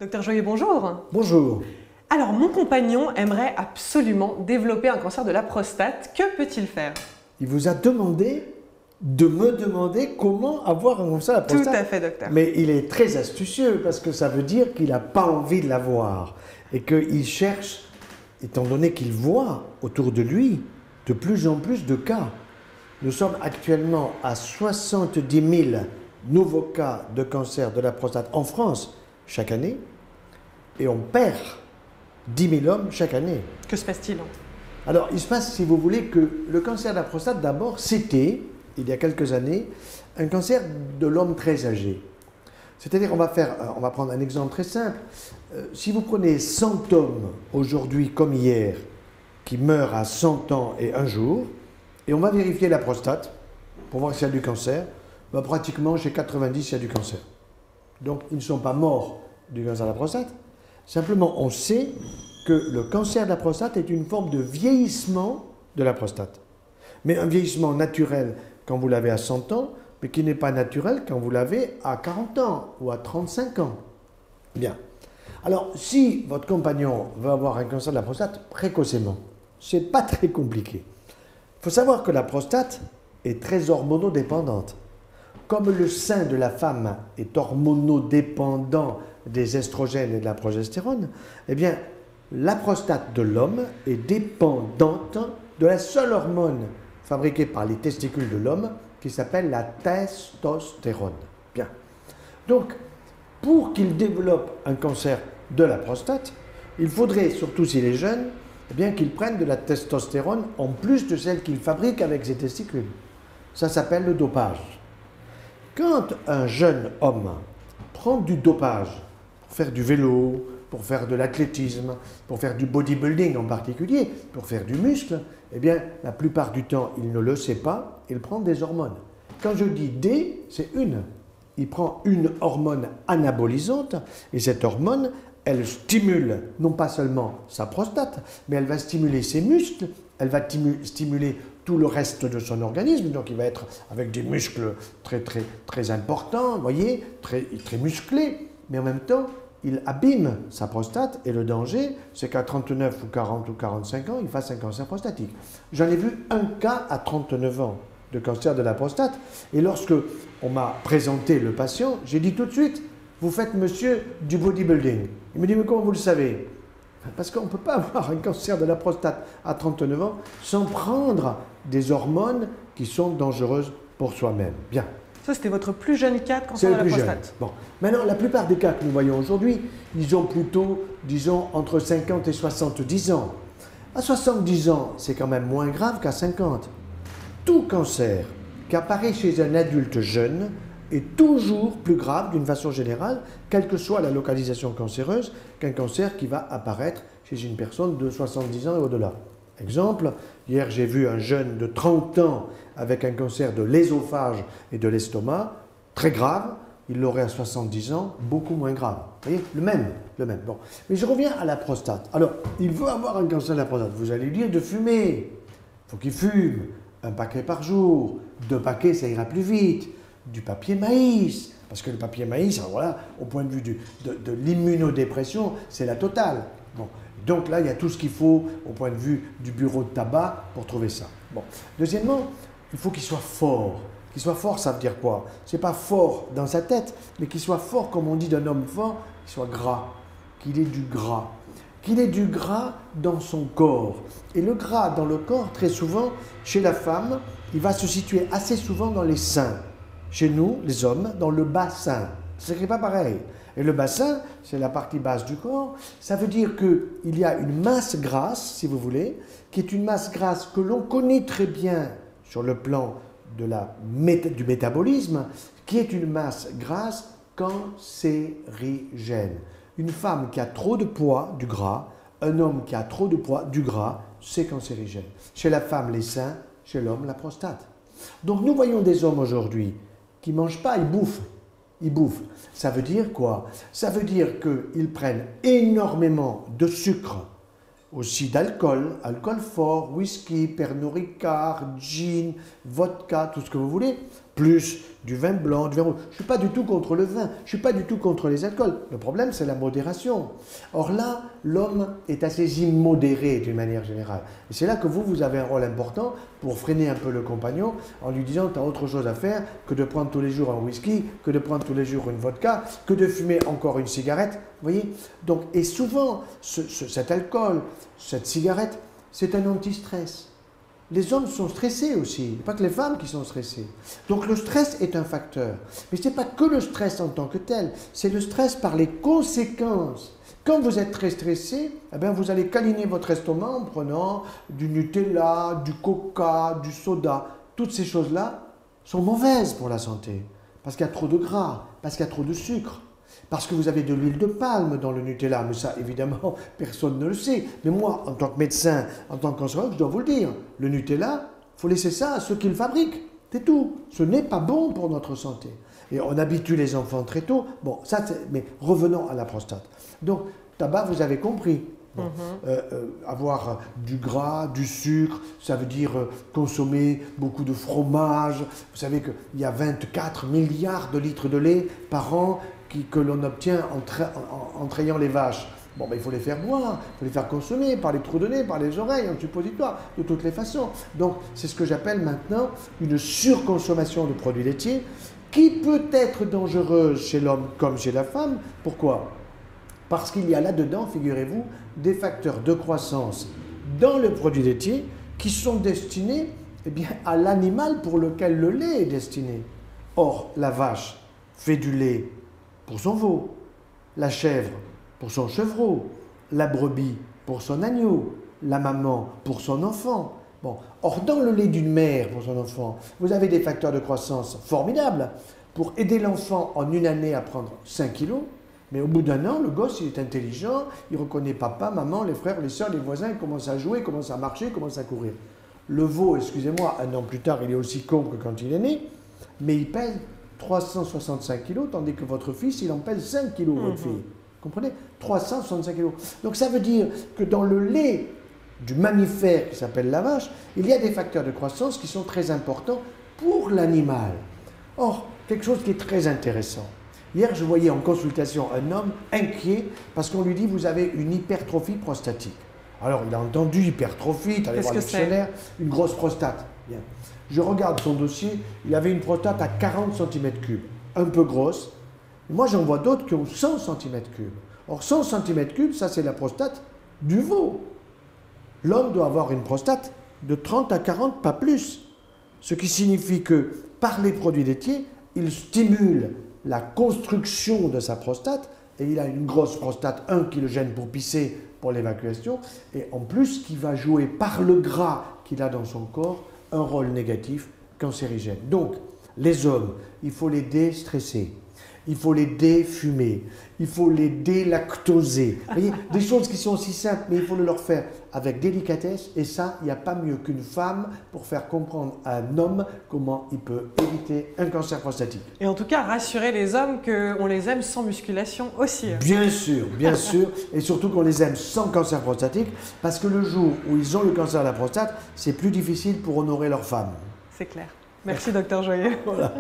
Docteur Joyer, bonjour. Bonjour. Alors, mon compagnon aimerait absolument développer un cancer de la prostate. Que peut-il faire? Il vous a demandé de me demander comment avoir un cancer de la prostate. Tout à fait, docteur. Mais il est très astucieux parce que ça veut dire qu'il n'a pas envie de l'avoir et qu'il cherche, étant donné qu'il voit autour de lui de plus en plus de cas. Nous sommes actuellement à 70 000 nouveaux cas de cancer de la prostate en France chaque année et on perd 10 000 hommes chaque année. Que se passe-t-il? Alors, il se passe, si vous voulez, que le cancer de la prostate, d'abord, c'était, il y a quelques années, un cancer de l'homme très âgé. C'est-à-dire, on va prendre un exemple très simple. Si vous prenez 100 hommes, aujourd'hui comme hier, qui meurent à 100 ans et un jour, et on va vérifier la prostate, pour voir s'il y a du cancer, ben, pratiquement, chez 90, il y a du cancer. Donc, ils ne sont pas morts du cancer de la prostate. Simplement, on sait que le cancer de la prostate est une forme de vieillissement de la prostate. Mais un vieillissement naturel quand vous l'avez à 100 ans, mais qui n'est pas naturel quand vous l'avez à 40 ans ou à 35 ans. Bien. Alors, si votre compagnon veut avoir un cancer de la prostate, précocement, ce n'est pas très compliqué. Il faut savoir que la prostate est très hormonodépendante. Comme le sein de la femme est hormonodépendant des estrogènes et de la progestérone, eh bien, la prostate de l'homme est dépendante de la seule hormone fabriquée par les testicules de l'homme qui s'appelle la testostérone. Bien. Donc, pour qu'il développe un cancer de la prostate, il faudrait, surtout s'il est jeune, eh bien qu'il prenne de la testostérone en plus de celle qu'il fabrique avec ses testicules. Ça s'appelle le dopage. Quand un jeune homme prend du dopage pour faire du vélo, pour faire de l'athlétisme, pour faire du bodybuilding en particulier, pour faire du muscle, eh bien, la plupart du temps, il ne le sait pas, il prend des hormones. Quand je dis D, c'est une. Il prend une hormone anabolisante, et cette hormone, elle stimule non pas seulement sa prostate, mais elle va stimuler ses muscles, elle va stimuler tout le reste de son organisme, donc il va être avec des muscles très importants, vous voyez, très musclés, mais en même temps, il abîme sa prostate et le danger, c'est qu'à 39 ou 40 ou 45 ans, il fasse un cancer prostatique. J'en ai vu un cas à 39 ans de cancer de la prostate, et lorsque on m'a présenté le patient, j'ai dit tout de suite, vous faites monsieur du bodybuilding. Il me dit, mais comment vous le savez? Parce qu'on ne peut pas avoir un cancer de la prostate à 39 ans sans prendre des hormones qui sont dangereuses pour soi-même. Bien. Ça, c'était votre plus jeune cas de cancer de la prostate. Bon. Maintenant, la plupart des cas que nous voyons aujourd'hui, ils ont plutôt, disons, entre 50 et 70 ans. À 70 ans, c'est quand même moins grave qu'à 50. Tout cancer qui apparaît chez un adulte jeune est toujours plus grave d'une façon générale, quelle que soit la localisation cancéreuse, qu'un cancer qui va apparaître chez une personne de 70 ans et au-delà. Exemple, hier j'ai vu un jeune de 30 ans avec un cancer de l'ésophage et de l'estomac, très grave, il l'aurait à 70 ans, beaucoup moins grave. Vous voyez, le même. Bon. Mais je reviens à la prostate. Alors, il veut avoir un cancer de la prostate, vous allez lui dire de fumer. Il faut qu'il fume, un paquet par jour, 2 paquets ça ira plus vite. Du papier maïs, parce que le papier maïs, alors voilà, au point de vue de l'immunodépression, c'est la totale. Bon. Donc là, il y a tout ce qu'il faut au point de vue du bureau de tabac pour trouver ça. Bon. Deuxièmement, il faut qu'il soit fort. Qu'il soit fort, ça veut dire quoi? C'est pas fort dans sa tête, mais qu'il soit fort, comme on dit d'un homme fort, qu'il soit gras, qu'il ait du gras. Qu'il ait du gras dans son corps. Et le gras dans le corps, très souvent, chez la femme, il va se situer assez souvent dans les seins. Chez nous, les hommes, dans le bassin. Ce n'est pas pareil. Et le bassin, c'est la partie basse du corps. Ça veut dire qu'il y a une masse grasse, si vous voulez, qui est une masse grasse que l'on connaît très bien sur le plan du métabolisme, qui est une masse grasse cancérigène. Une femme qui a trop de poids, du gras, un homme qui a trop de poids, du gras, c'est cancérigène. Chez la femme, les seins, chez l'homme, la prostate. Donc nous voyons des hommes aujourd'hui qui ne mangent pas, ils bouffent. Ils bouffent. Ça veut dire quoi? Ça veut dire qu'ils prennent énormément de sucre, aussi d'alcool, alcool fort, whisky, Pernod Ricard, gin, vodka, tout ce que vous voulez, plus du vin blanc, du vin rouge. Je ne suis pas du tout contre le vin, je ne suis pas du tout contre les alcools. Le problème, c'est la modération. Or là, l'homme est assez immodéré d'une manière générale. Et c'est là que vous avez un rôle important pour freiner un peu le compagnon en lui disant tu as autre chose à faire que de prendre tous les jours un whisky, que de prendre tous les jours une vodka, que de fumer encore une cigarette. Vous voyez? Donc, et souvent, cet alcool, cette cigarette, c'est un anti-stress. Les hommes sont stressés aussi, il n'y a pas que les femmes qui sont stressées. Donc le stress est un facteur. Mais ce n'est pas que le stress en tant que tel, c'est le stress par les conséquences. Quand vous êtes très stressé, eh bien, vous allez câliner votre estomac en prenant du Nutella, du Coca, du soda. Toutes ces choses-là sont mauvaises pour la santé. Parce qu'il y a trop de gras, parce qu'il y a trop de sucre. Parce que vous avez de l'huile de palme dans le Nutella, mais ça, évidemment, personne ne le sait. Mais moi, en tant que médecin, en tant que cancérologue, je dois vous le dire. Le Nutella, il faut laisser ça à ceux qui le fabriquent. C'est tout. Ce n'est pas bon pour notre santé. Et on habitue les enfants très tôt. Bon, ça, mais revenons à la prostate. Donc, tabac, vous avez compris. Bon, avoir du gras, du sucre, ça veut dire consommer beaucoup de fromage. Vous savez qu'il y a 24 milliards de litres de lait par an que l'on obtient en trayant les vaches. Bon, ben, il faut les faire boire, il faut les faire consommer par les trous de nez, par les oreilles, en suppositoire, de toutes les façons. Donc, c'est ce que j'appelle maintenant une surconsommation de produits laitiers qui peut être dangereuse chez l'homme comme chez la femme. Pourquoi? Parce qu'il y a là-dedans, figurez-vous, des facteurs de croissance dans le produit laitier qui sont destinés eh bien, à l'animal pour lequel le lait est destiné. Or, la vache fait du lait pour son veau, la chèvre pour son chevreau, la brebis pour son agneau, la maman pour son enfant. Bon. Or, dans le lait d'une mère pour son enfant, vous avez des facteurs de croissance formidables pour aider l'enfant en une année à prendre 5 kilos. Mais au bout d'un an, le gosse, il est intelligent, il reconnaît papa, maman, les frères, les soeurs, les voisins, il commence à jouer, il commence à marcher, il commence à courir. Le veau, excusez-moi, un an plus tard, il est aussi con que quand il est né, mais il pèse 365 kilos, tandis que votre fils, il en pèse 5 kilos, votre fille. Vous comprenez? 365 kilos. Donc ça veut dire que dans le lait du mammifère qui s'appelle la vache, il y a des facteurs de croissance qui sont très importants pour l'animal. Or, quelque chose qui est très intéressant. Hier, je voyais en consultation un homme inquiet parce qu'on lui dit « vous avez une hypertrophie prostatique ». Alors, il a entendu hypertrophie, tu allais voir le dictionnaire, une grosse prostate. Bien. Je regarde son dossier, il avait une prostate à 40 cm3, un peu grosse. Moi, j'en vois d'autres qui ont 100 cm3. Or, 100 cm3, ça, c'est la prostate du veau. L'homme doit avoir une prostate de 30 à 40, pas plus. Ce qui signifie que, par les produits laitiers, il stimule la construction de sa prostate, et il a une grosse prostate, qui le gêne pour pisser, pour l'évacuation, et en plus qui va jouer par le gras qu'il a dans son corps un rôle négatif cancérigène. Donc, les hommes, il faut les déstresser, il faut les défumer, il faut les délactoser. Vous voyez, des choses qui sont aussi simples, mais il faut le leur faire avec délicatesse, et ça, il n'y a pas mieux qu'une femme pour faire comprendre à un homme comment il peut éviter un cancer prostatique. Et en tout cas, rassurer les hommes qu'on les aime sans musculation aussi. Bien sûr, et surtout qu'on les aime sans cancer prostatique, parce que le jour où ils ont le cancer de la prostate, c'est plus difficile pour honorer leur femme. C'est clair. Merci, docteur Joyeux. Voilà.